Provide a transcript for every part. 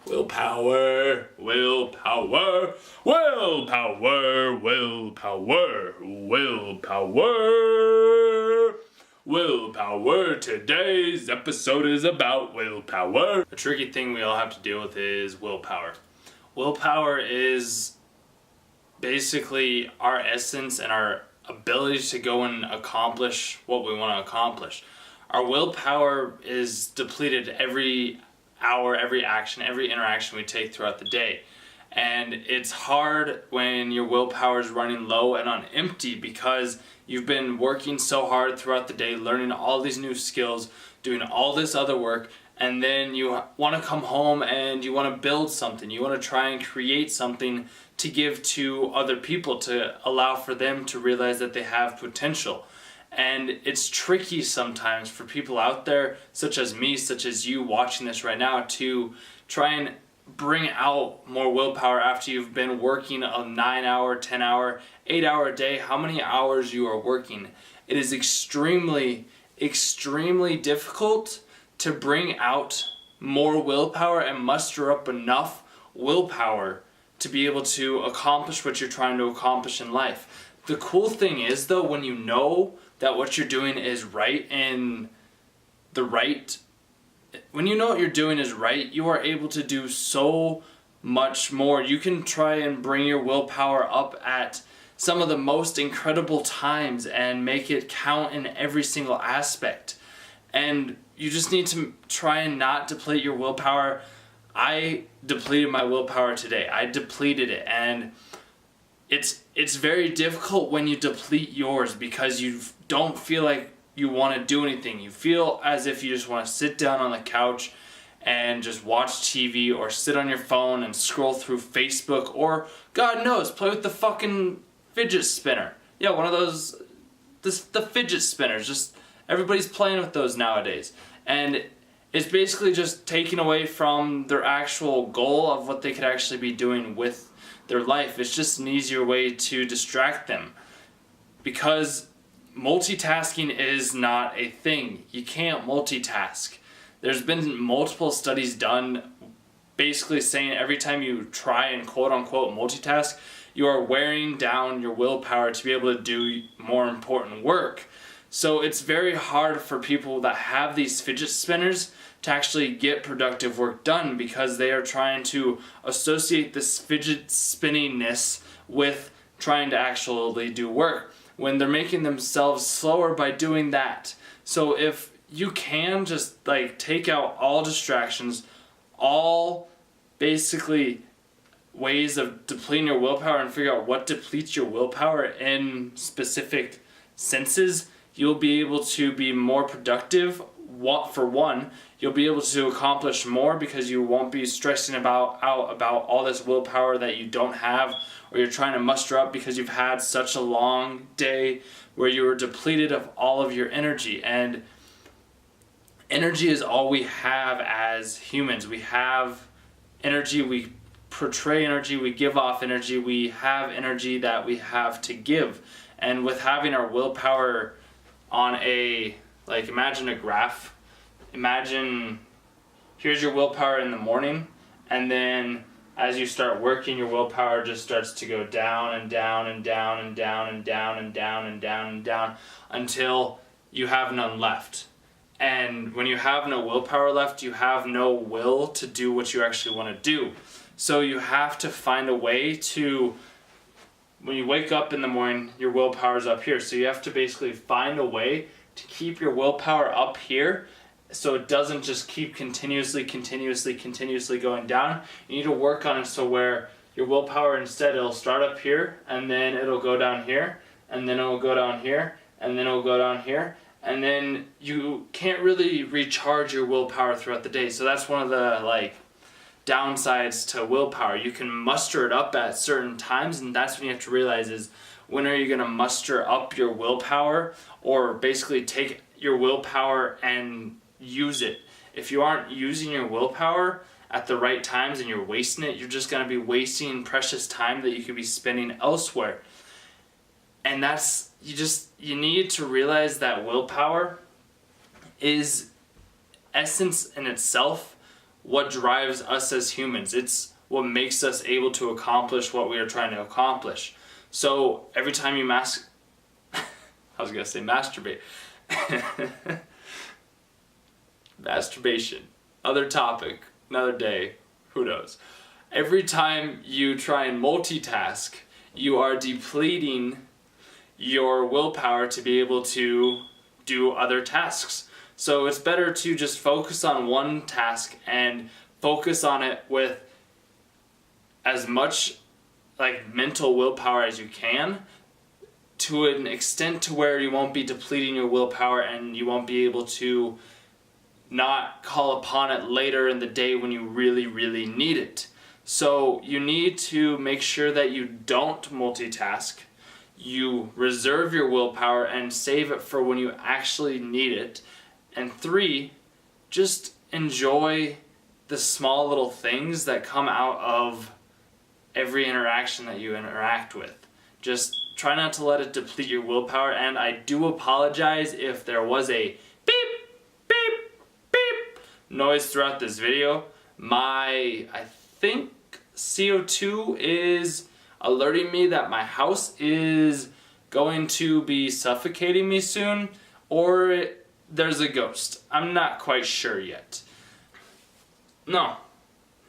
Willpower, willpower, willpower, willpower, willpower, willpower. Today's episode is about willpower. A tricky thing we all have to deal with is willpower. Willpower is basically our essence and our ability to go and accomplish what we want to accomplish. Our willpower is depleted every hour, every action, every interaction we take throughout the day. And it's hard when your willpower is running low and on empty because you've been working so hard throughout the day, learning all these new skills, doing all this other work, and then you want to come home and you want to build something. You want to try and create something to give to other people to allow for them to realize that they have potential. And it's tricky sometimes for people out there, such as me, such as you watching this right now, to try and bring out more willpower after you've been working a 9-hour, 10-hour, 8-hour day, how many hours you are working. It is extremely difficult to bring out more willpower and muster up enough willpower to be able to accomplish what you're trying to accomplish in life. The cool thing is, though, when you know that what you're doing is right and when you know what you're doing is right, you are able to do so much more. You can try and bring your willpower up at some of the most incredible times and make it count in every single aspect. And you just need to try and not deplete your willpower. I depleted my willpower today. I depleted it, and it's very difficult when you deplete yours because you don't feel like you want to do anything. You feel as if you just want to sit down on the couch and just watch TV or sit on your phone and scroll through Facebook or, God knows, play with the fucking fidget spinner. Yeah, one of those, the fidget spinners. Just everybody's playing with those nowadays. And it's basically just taking away from their actual goal of what they could actually be doing with their life. It's just an easier way to distract them because multitasking is not a thing. You can't multitask. There's been multiple studies done basically saying every time you try and quote unquote multitask, you are wearing down your willpower to be able to do more important work. So it's very hard for people that have these fidget spinners to actually get productive work done because they are trying to associate this fidget spinningness with trying to actually do work when they're making themselves slower by doing that. So if you can just take out all distractions, all basically ways of depleting your willpower and figure out what depletes your willpower in specific senses, you'll be able to be more productive. For one, you'll be able to accomplish more because you won't be stressing out about all this willpower that you don't have or you're trying to muster up because you've had such a long day where you were depleted of all of your energy. And energy is all we have as humans. We have energy, we portray energy, we give off energy, we have energy that we have to give. And with having our willpower on imagine a graph. Imagine here's your willpower in the morning, and then as you start working, your willpower just starts to go down and down and down and down and down and down and down and down until you have none left. And when you have no willpower left, you have no will to do what you actually want to do. So you have to find a way to, when you wake up in the morning, your willpower's up here. So you have to basically find a way to keep your willpower up here so it doesn't just keep continuously going down. You need to work on it so where your willpower instead, it'll start up here and then it'll go down here and then it'll go down here and then it'll go down here, and then you can't really recharge your willpower throughout the day. So that's one of the downsides to willpower. You can muster it up at certain times, and that's when you have to realize is when are you going to muster up your willpower or basically take your willpower and use it. If you aren't using your willpower at the right times and you're wasting it, you're just going to be wasting precious time that you could be spending elsewhere. And that's, you need to realize that willpower is essence in itself what drives us as humans. It's what makes us able to accomplish what we are trying to accomplish. So every time you I was gonna say masturbate. Masturbation. Other topic, another day, who knows. Every time you try and multitask, you are depleting your willpower to be able to do other tasks. So it's better to just focus on one task and focus on it with as much like mental willpower as you can, to an extent to where you won't be depleting your willpower and you won't be able to not call upon it later in the day when you really, really need it. So you need to make sure that you don't multitask. You reserve your willpower and save it for when you actually need it. And 3, just enjoy the small little things that come out of every interaction that you interact with. Just try not to let it deplete your willpower. And I do apologize if there was a beep, beep, beep noise throughout this video. I think CO2 is alerting me that my house is going to be suffocating me soon, or there's a ghost. I'm not quite sure yet. No,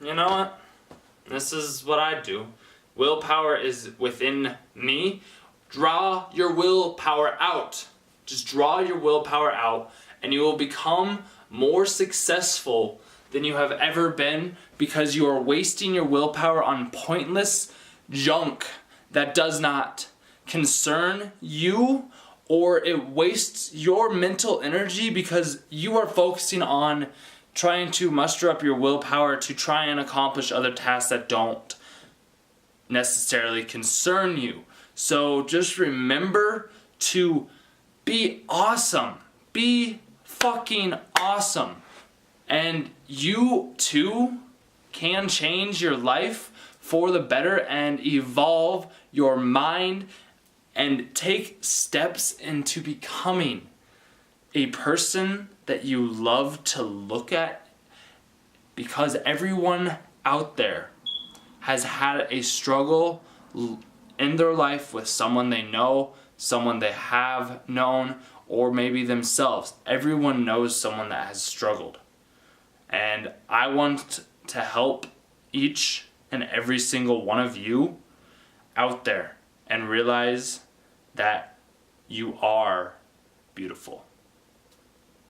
you know what? This is what I do. Willpower is within me. Draw your willpower out. Just draw your willpower out, and you will become more successful than you have ever been, because you are wasting your willpower on pointless junk that does not concern you, or it wastes your mental energy because you are focusing on trying to muster up your willpower to try and accomplish other tasks that don't necessarily concern you. So just remember to be awesome. Be fucking awesome. And you too can change your life for the better and evolve your mind and take steps into becoming a person that you love to look at, because everyone out there has had a struggle in their life with someone they know, someone they have known, or maybe themselves. Everyone knows someone that has struggled. And I want to help each and every single one of you out there and realize that you are beautiful.